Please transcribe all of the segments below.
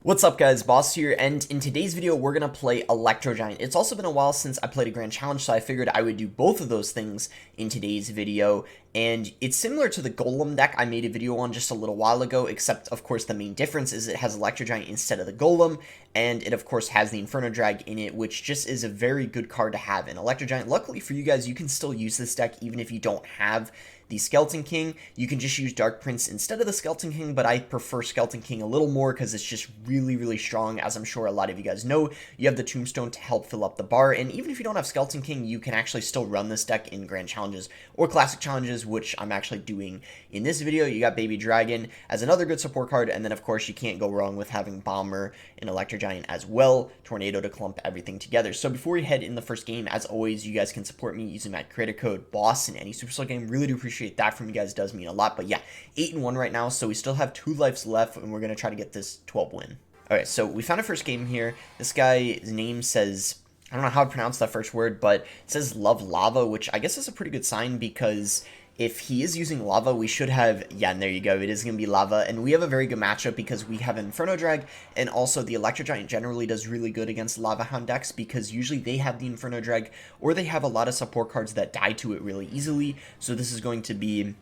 What's up guys, Boss here, and in today's video we're going to play Electro Giant. It's also been a while since I played a Grand Challenge, so I figured I would do both of those things in today's video, and it's similar to the Golem deck I made a video on just a little while ago, except of course the main difference is it has Electro Giant instead of the Golem, and it of course has the Inferno Drag in it, which just is a very good card to have in Electro Giant. Luckily for you guys, you can still use this deck even if you don't have the Skeleton King. You can just use Dark Prince instead of the Skeleton King, but I prefer Skeleton King a little more because it's just really strong. As I'm sure a lot of you guys know, you have the Tombstone to help fill up the bar, and even if you don't have Skeleton King, you can actually still run this deck in Grand Challenges or Classic Challenges, which I'm actually doing in this video. You got Baby Dragon as another good support card, and then of course you can't go wrong with having Bomber and Electro Giant as well, Tornado to clump everything together. So before we head in the first game, as always, you guys can support me using my creator code BOSS in any Supercell game. Really do appreciate that from you guys, does mean a lot. But yeah, 8-1 right now, so we still have 2 lives left, and we're going to try to get this 12 win. Alright, so we found a first game here. This guy's name says, I don't know how to pronounce that first word, but it says Love Lava, which I guess is a pretty good sign because if he is using lava, we should have, yeah, and there you go, it is going to be lava, and we have a very good matchup because we have Inferno Drag, and also the Electro Giant generally does really good against Lava Hound decks because usually they have the Inferno Drag, or they have a lot of support cards that die to it really easily, so this is going to be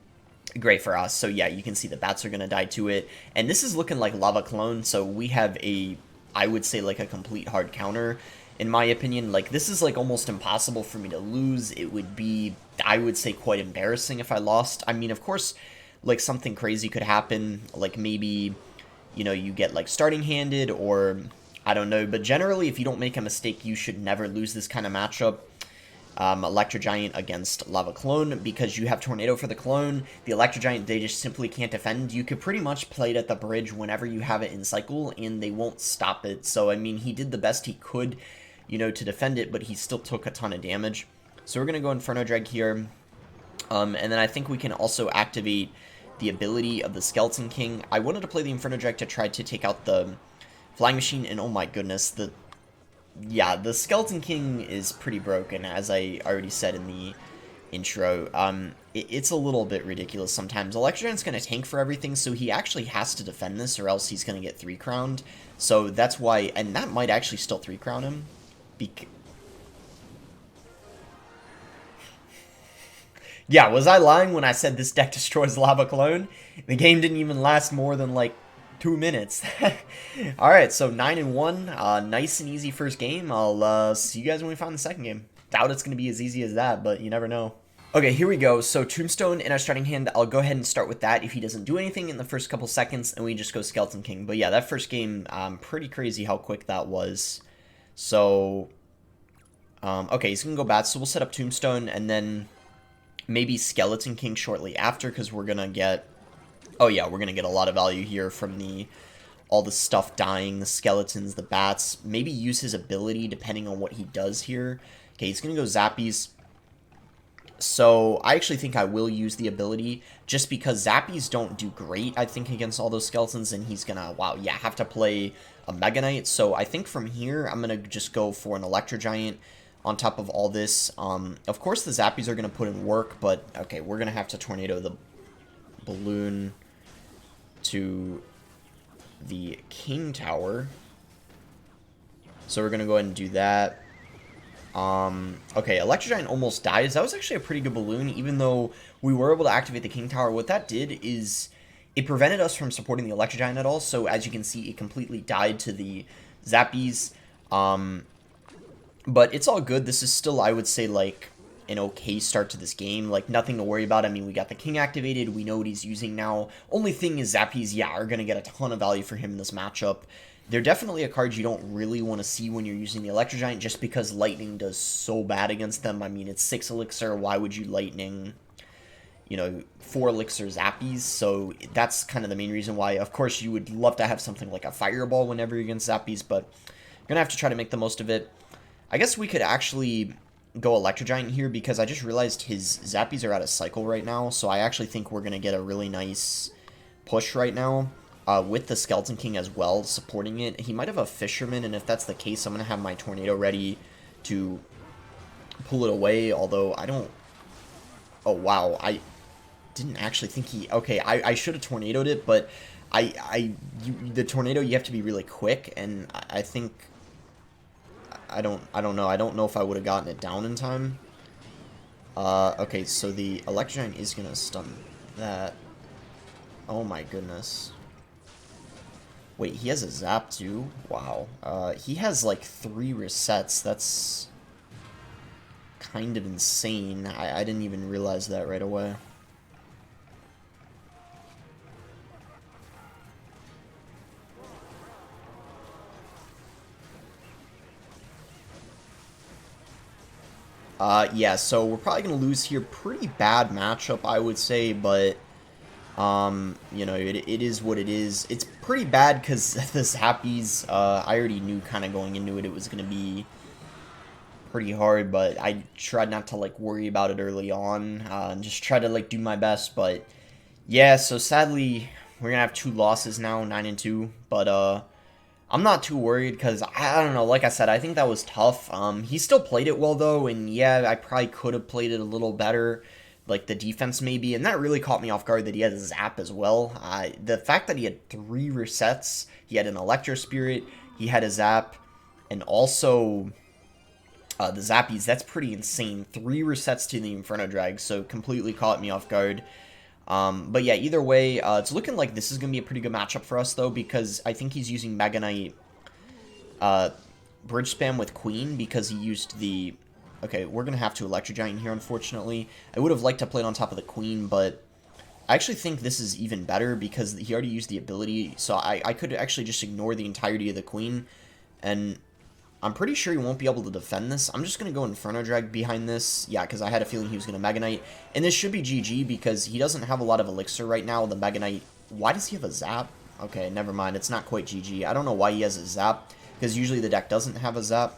great for us. So yeah, you can see the bats are going to die to it, and this is looking like Lava Clone, so we have a, I would say, like a complete hard counter. In my opinion, like, this is like almost impossible for me to lose. It would be, I would say, quite embarrassing if I lost. I mean, of course, like, something crazy could happen, like maybe, you know, you get like starting handed, or I don't know, but generally if you don't make a mistake, you should never lose this kind of matchup. Electro Giant against Lava Clone, because you have Tornado for the clone. The Electro Giant, they just simply can't defend. You could pretty much play it at the bridge whenever you have it in cycle, and they won't stop it. So, I mean, he did the best he could, you know, to defend it, but he still took a ton of damage. So we're going to go Inferno Drag here, and then I think we can also activate the ability of the Skeleton King. I wanted to play the Inferno Drag to try to take out the Flying Machine, and oh my goodness, the Skeleton King is pretty broken, as I already said in the intro. It's a little bit ridiculous sometimes. Electro Giant's going to tank for everything, so he actually has to defend this, or else he's going to get 3-crowned. So that's why, and that might actually still 3-crown him. Yeah, was I lying when I said this deck destroys Lava Clone? The game didn't even last more than like 2 minutes. Alright, so 9-1. Nice and easy first game. I'll see you guys when we find the second game. Doubt it's going to be as easy as that, but you never know. Okay, here we go. So Tombstone in our starting hand. I'll go ahead and start with that if he doesn't do anything in the first couple seconds, and we just go Skeleton King. But yeah, that first game, pretty crazy how quick that was. So, okay, he's going to go bats, so we'll set up Tombstone, and then maybe Skeleton King shortly after, because we're going to get, oh yeah, we're going to get a lot of value here from all the stuff dying, the skeletons, the bats. Maybe use his ability depending on what he does here. Okay, he's going to go Zappies. So I actually think I will use the ability just because Zappies don't do great, I think, against all those skeletons, and he's going to, wow, yeah, have to play a Mega Knight. So I think from here, I'm going to just go for an Electro Giant on top of all this. Of course, the Zappies are going to put in work, but okay, we're going to have to Tornado the Balloon to the King Tower. So we're going to go ahead and do that. Okay, Electro Giant almost dies. That was actually a pretty good balloon, even though we were able to activate the King Tower. What that did is it prevented us from supporting the Electro Giant at all, so as you can see, it completely died to the Zappies. But it's all good. This is still, I would say, like, an okay start to this game. Like, nothing to worry about. I mean, we got the King activated. We know what he's using now. Only thing is Zappies, yeah, are going to get a ton of value for him in this matchup. They're definitely a card you don't really want to see when you're using the Electro Giant, just because Lightning does so bad against them. I mean, it's 6 Elixir. Why would you Lightning, you know, 4 Elixir Zappies? So that's kind of the main reason why. Of course, you would love to have something like a Fireball whenever you're against Zappies, but you're going to have to try to make the most of it. I guess we could actually go Electro Giant here, because I just realized his Zappies are out of cycle right now, so I actually think we're going to get a really nice push right now. With the Skeleton King as well, supporting it. He might have a Fisherman, and if that's the case, I'm going to have my Tornado ready to pull it away, although I don't... Oh, wow, I didn't actually think he... Okay, I should have Tornadoed it, but the tornado, you have to be really quick, and I think I don't know. I don't know if I would have gotten it down in time. Okay, so the Electro Giant is gonna stun that. Oh my goodness. Wait, he has a zap too? Wow. He has like 3 resets. That's kind of insane. I didn't even realize that right away. Yeah, so we're probably going to lose here. Pretty bad matchup, I would say, but, you know, it is what it is. It's pretty bad because the Zappies, I already knew kind of going into it, it was going to be pretty hard, but I tried not to, like, worry about it early on, and just try to, like, do my best, but, yeah, so sadly, we're going to have 2 losses now, 9-2, but, I'm not too worried because, I don't know, like I said, I think that was tough. He still played it well, though, and yeah, I probably could have played it a little better, like the defense maybe, and that really caught me off guard that he had a zap as well. The fact that he had 3 resets, he had an Electro Spirit, he had a zap, and also the Zappies, that's pretty insane. 3 resets to the Inferno Drag, so completely caught me off guard. But yeah, either way, it's looking like this is going to be a pretty good matchup for us, though, because I think he's using Mega Knight bridge spam with Queen, because he used the... Okay, we're going to have to Electro Giant here, unfortunately. I would have liked to play it on top of the Queen, but I actually think this is even better, because he already used the ability, so I could actually just ignore the entirety of the Queen, and I'm pretty sure he won't be able to defend this. I'm just going to go Inferno Drag behind this. Yeah, because I had a feeling he was going to Mega Knight. And this should be GG because he doesn't have a lot of Elixir right now. The Mega Knight... Why does he have a Zap? Okay, never mind. It's not quite GG. I don't know why he has a Zap, because usually the deck doesn't have a Zap.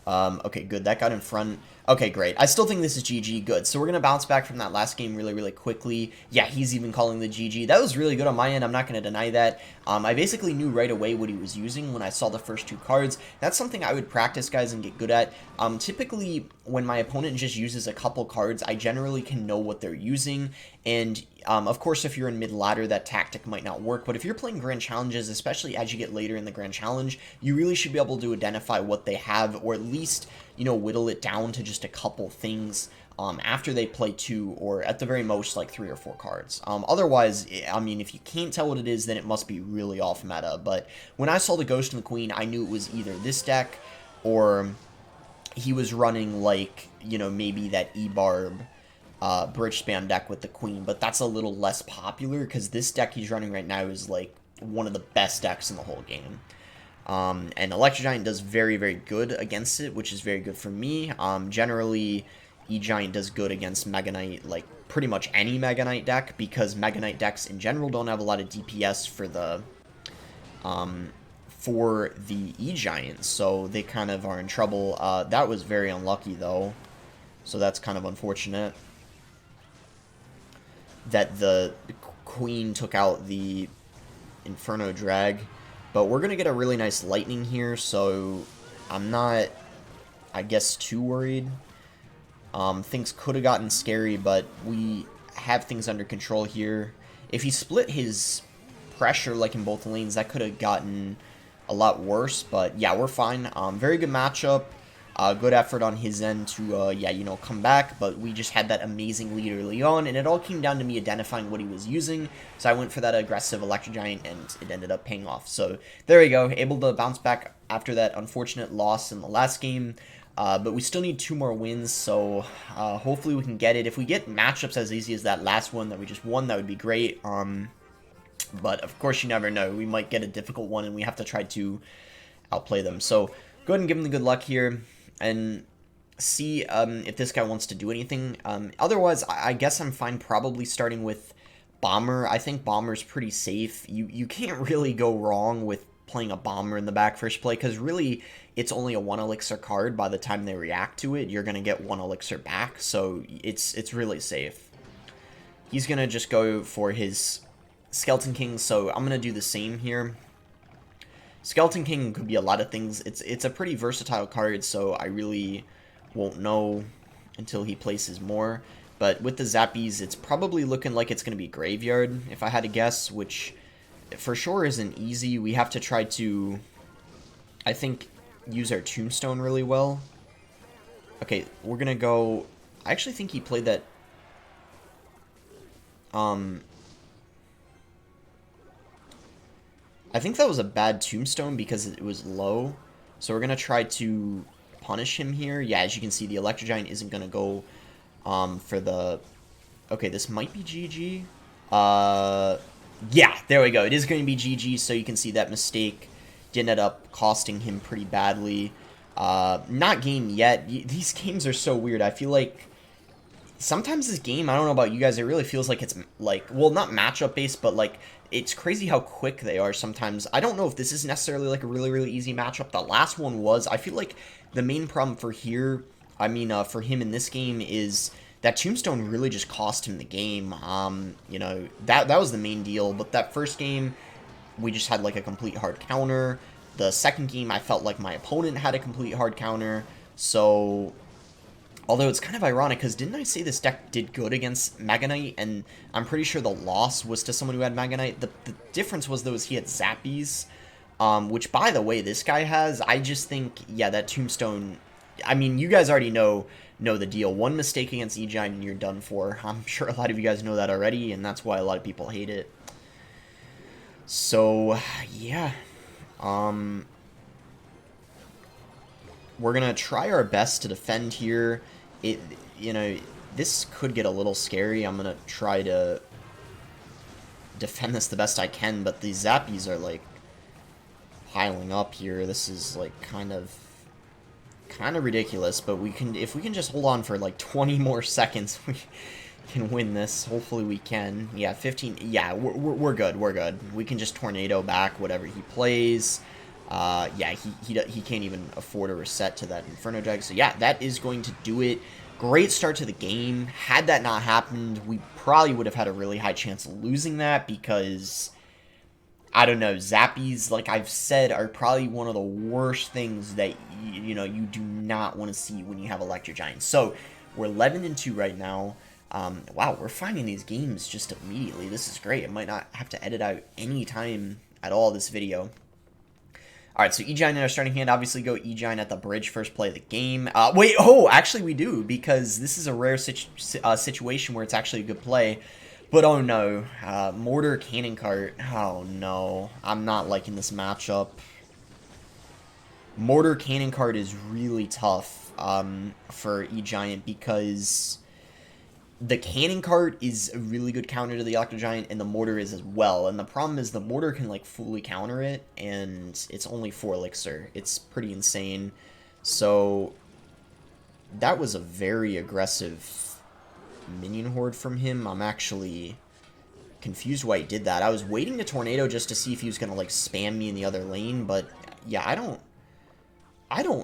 Okay, good. That got in front. Okay, great. I still think this is GG. Good. So we're going to bounce back from that last game really, really quickly. Yeah, he's even calling the GG. That was really good on my end. I'm not going to deny that. I basically knew right away what he was using when I saw the first 2 cards. That's something I would practice, guys, and get good at. Typically, when my opponent just uses a couple cards, I generally can know what they're using. And, of course, if you're in mid-ladder, that tactic might not work. But if you're playing Grand Challenges, especially as you get later in the Grand Challenge, you really should be able to identify what they have, or at least, you know, whittle it down to just a couple things after they play 2, or at the very most, like 3 or 4 cards. Otherwise, I mean, if you can't tell what it is, then it must be really off meta. But when I saw the Ghost and the Queen, I knew it was either this deck, or he was running, like, you know, maybe that E-Barb bridge spam deck with the Queen, but that's a little less popular, because this deck he's running right now is, like, one of the best decks in the whole game. And Electro Giant does very, very good against it, which is very good for me. Generally, E-Giant does good against Mega Knight, like, pretty much any Mega Knight deck, because Mega Knight decks in general don't have a lot of DPS for the E-Giant, so they kind of are in trouble. That was very unlucky, though, so that's kind of unfortunate that the Queen took out the Inferno Drag. But we're going to get a really nice Lightning here, so I'm not, I guess, too worried. Things could have gotten scary, but we have things under control here. If he split his pressure, like in both lanes, that could have gotten a lot worse. But yeah, we're fine. Very good matchup. Good effort on his end to, yeah, you know, come back, but we just had that amazing lead early on, and it all came down to me identifying what he was using, so I went for that aggressive Electro Giant, and it ended up paying off. So there we go, able to bounce back after that unfortunate loss in the last game, but we still need 2 more wins, so hopefully we can get it. If we get matchups as easy as that last one that we just won, that would be great, but of course you never know. We might get a difficult one, and we have to try to outplay them. So go ahead and give him the good luck here, and see if this guy wants to do anything. Otherwise, I guess I'm fine probably starting with Bomber. I think Bomber's pretty safe. You can't really go wrong with playing a Bomber in the back first play, because really, it's only a 1 Elixir card. By the time they react to it, you're going to get 1 Elixir back, so it's really safe. He's going to just go for his Skeleton King, so I'm going to do the same here. Skeleton King could be a lot of things. It's a pretty versatile card, so I really won't know until he places more. But with the Zappies, it's probably looking like it's going to be Graveyard, if I had to guess, which for sure isn't easy. We have to try to, I think, use our Tombstone really well. Okay, we're going to go... I actually think he played that... I think that was a bad Tombstone because it was low. So we're going to try to punish him here. Yeah, as you can see, the Electro Giant isn't going to go for the... Okay, this might be GG. Yeah, there we go. It is going to be GG, so you can see that mistake did end up costing him pretty badly. Not game yet. These games are so weird. I feel like sometimes this game, I don't know about you guys, it really feels like it's like, well, not matchup based, but like it's crazy how quick they are sometimes. I don't know if this is necessarily like a really, really easy matchup. The last one was. I feel like the main problem for here, I mean, for him in this game is that Tombstone really just cost him the game. You know, that was the main deal. But that first game, we just had like a complete hard counter. The second game, I felt like my opponent had a complete hard counter. So, although it's kind of ironic, because didn't I say this deck did good against Mega Knight? And I'm pretty sure the loss was to someone who had Mega Knight. The difference was, though, is he had Zappies, which, by the way, this guy has. I just think, yeah, that Tombstone... I mean, you guys already know the deal. One mistake against E-Giant and you're done for. I'm sure a lot of you guys know that already, and that's why a lot of people hate it. So, yeah. We're gonna try our best to defend here. You know, this could get a little scary. I'm gonna try to defend this the best I can, but these Zappies are, like, piling up here. This is, like, kind of ridiculous, but if we can just hold on for like 20 more seconds, we can win this. Hopefully we can. Yeah, 15. Yeah, we're good. We're good. We can just tornado back whatever he plays. Yeah, he can't even afford a reset to that Inferno Jag. So yeah, that is going to do it. Great start to the game. Had that not happened, we probably would have had a really high chance of losing that because, I don't know, Zappies, like I've said, are probably one of the worst things that, you know, you do not want to see when you have Electro Giants. So, we're 11-2 right now. Wow, we're finding these games just immediately. This is great. I might not have to edit out any time at all this video. Alright, so E-Giant in our starting hand. Obviously go E-Giant at the bridge first play of the game. Wait, oh, actually we do, because this is a rare situation where it's actually a good play. But oh no, Mortar Cannon Cart. Oh no, I'm not liking this matchup. Mortar Cannon Cart is really tough for E-Giant because the Cannon Cart is a really good counter to the Electro Giant, and the Mortar is as well. And the problem is the Mortar can like fully counter it, and it's only 4 elixir. It's pretty insane. So that was a very aggressive minion horde from him. I'm actually confused why he did that. I was waiting to tornado just to see if he was gonna like spam me in the other lane, but yeah, I don't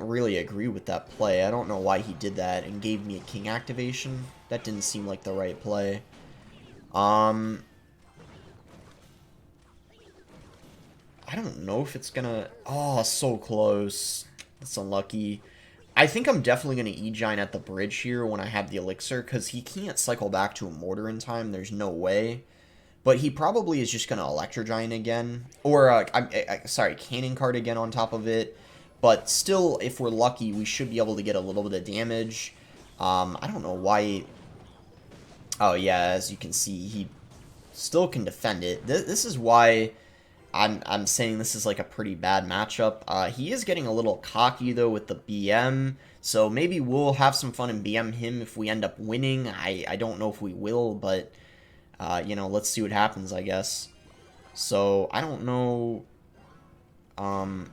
really agree with that play. I don't know why he did that and gave me a king activation. That didn't seem like the right play. I don't know if it's gonna... Oh, so close. That's unlucky. I think I'm definitely going to E-Giant at the bridge here when I have the elixir, because he can't cycle back to a mortar in time. There's no way. But he probably is just going to Electro Giant again. Or, sorry, Cannon Cart again on top of it. But still, if we're lucky, we should be able to get a little bit of damage. I don't know why... Oh, yeah, as you can see, he still can defend it. This is why I'm saying this is like a pretty bad matchup. He is getting a little cocky, though, with the BM. So maybe we'll have some fun and BM him if we end up winning. I don't know if we will, but, you know, let's see what happens, I guess. So, I don't know... I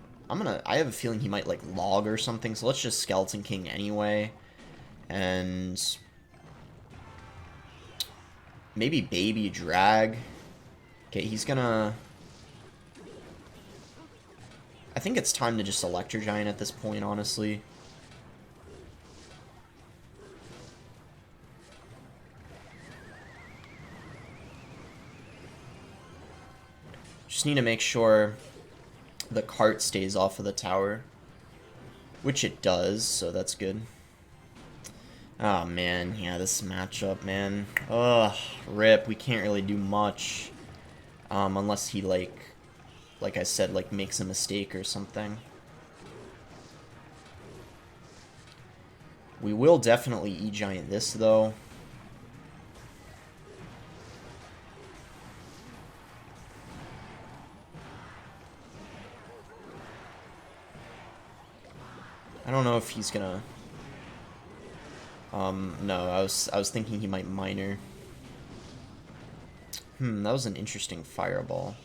have a feeling he might, like, log or something, so let's just Skeleton King anyway. And... maybe Baby Drag. Okay, he's gonna... I think it's time to just Electro Giant at this point, honestly. Just need to make sure the cart stays off of the tower, which it does, so that's good. Oh, man. Yeah, this matchup, man. Ugh, rip. We can't really do much. Unless he, like I said, like, makes a mistake or something. We will definitely E-Giant this, though. I don't know if he's gonna... no, I was thinking he might minor. That was an interesting fireball.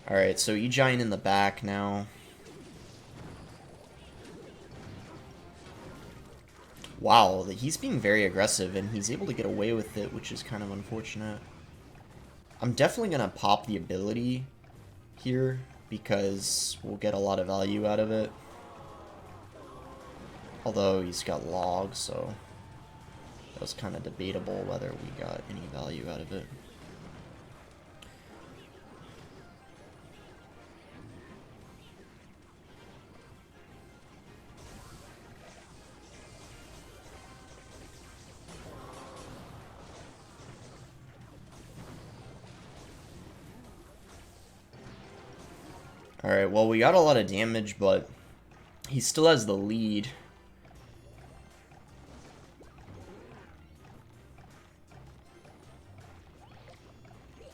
Alright, so E-Giant in the back now. Wow, he's being very aggressive, and he's able to get away with it, which is kind of unfortunate. I'm definitely going to pop the ability here, because we'll get a lot of value out of it. Although he's got log, so that was kind of debatable whether we got any value out of it. Alright, well, we got a lot of damage, but he still has the lead.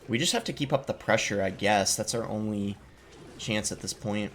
We just have to keep up the pressure, I guess. That's our only chance at this point.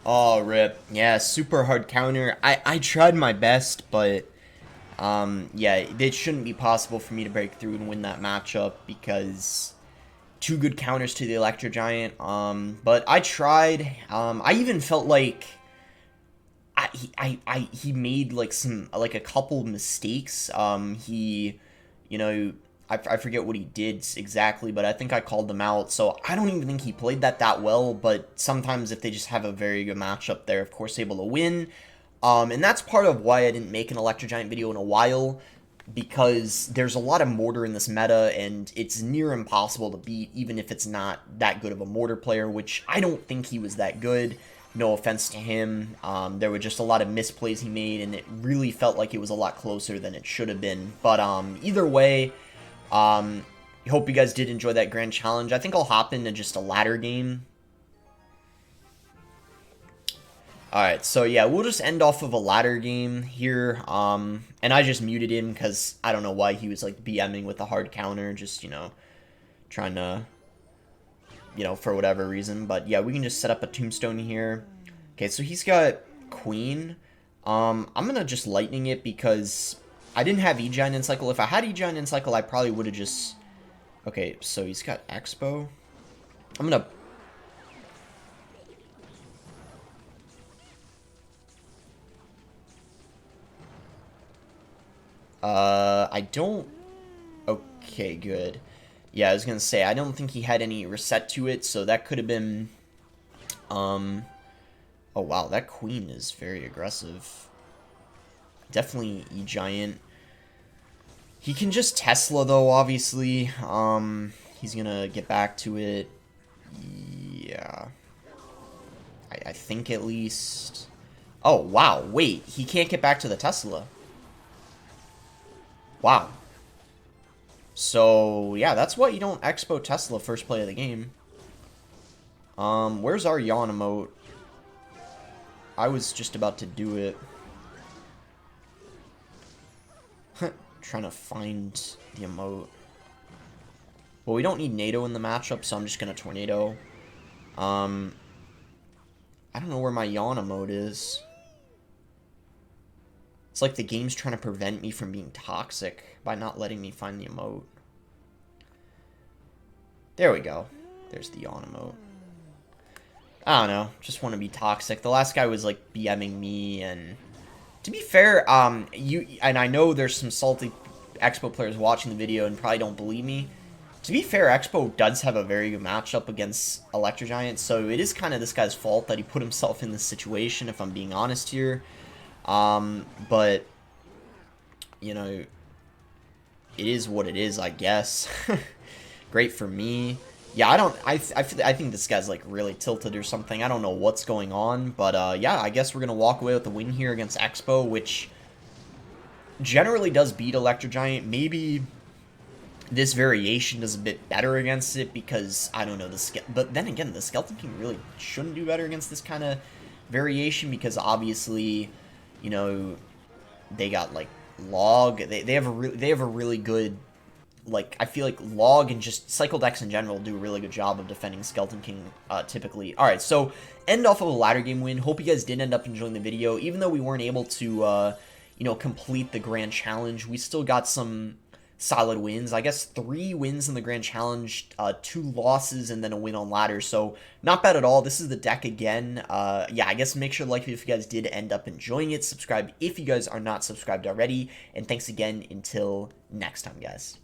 Oh, rip. Yeah, super hard counter. I tried my best, but yeah, it shouldn't be possible for me to break through and win that matchup because two good counters to the Electro Giant. But I tried. I even felt like he made like a couple mistakes. You know, I forget what he did exactly, but I think I called them out. So I don't even think he played that well. But sometimes if they just have a very good matchup, they're of course able to win. And that's part of why I didn't make an Electro Giant video in a while, because there's a lot of mortar in this meta, and it's near impossible to beat, even if it's not that good of a mortar player, which I don't think he was that good. No offense to him. There were just a lot of misplays he made, and it really felt like it was a lot closer than it should have been. But either way, I hope you guys did enjoy that grand challenge. I think I'll hop into just a ladder game. Alright, so yeah, we'll just end off of a ladder game here. And I just muted him because I don't know why he was like BMing with a hard counter, just, you know, trying to, you know, for whatever reason. But yeah, we can just set up a tombstone here. Okay, so he's got queen. I'm gonna just lightning it because I didn't have E-Giant in cycle. If I had E-Giant in cycle, I probably would have just... Okay, so he's got Expo. I'm gonna... I don't... Okay, good. Yeah, I was gonna say, I don't think he had any reset to it, so that could have been... Oh, wow, that queen is very aggressive. Definitely E-Giant. He can just Tesla, though, obviously. He's gonna get back to it. Yeah. I think, at least. Oh, wow, wait. He can't get back to the Tesla. Wow. So, yeah, that's why you don't Expo Tesla first play of the game. Where's our yawn emote? I was just about to do it. Trying to find the emote. Well, we don't need NATO in the matchup, so I'm just gonna tornado. I don't know where my yawn emote is. It's like the game's trying to prevent me from being toxic by not letting me find the emote. There we go. There's the yawn emote. I don't know, just want to be toxic. The last guy was like BMing me, and to be fair, I know there's some salty Expo players watching the video and probably don't believe me. To be fair, Expo does have a very good matchup against Electro Giant, so it is kind of this guy's fault that he put himself in this situation, if I'm being honest here. But, you know, it is what it is, I guess. Great for me. Yeah, I think this guy's, like, really tilted or something. I don't know what's going on, but, yeah, I guess we're gonna walk away with the win here against Expo, which generally does beat Electro Giant. Maybe this variation does a bit better against it because, I don't know, but then again, the Skeleton King really shouldn't do better against this kind of variation because obviously, you know, they got, like, Log. They have a really good, like, I feel like Log and just Cycle decks in general do a really good job of defending Skeleton King, typically. Alright, so, end off of a ladder game win. Hope you guys did end up enjoying the video. Even though we weren't able to, you know, complete the Grand Challenge, we still got some solid wins. I guess 3 wins in the Grand Challenge, 2 losses, and then a win on ladder. So, not bad at all. This is the deck again. Yeah, I guess make sure to like it if you guys did end up enjoying it. Subscribe if you guys are not subscribed already. And thanks again until next time, guys.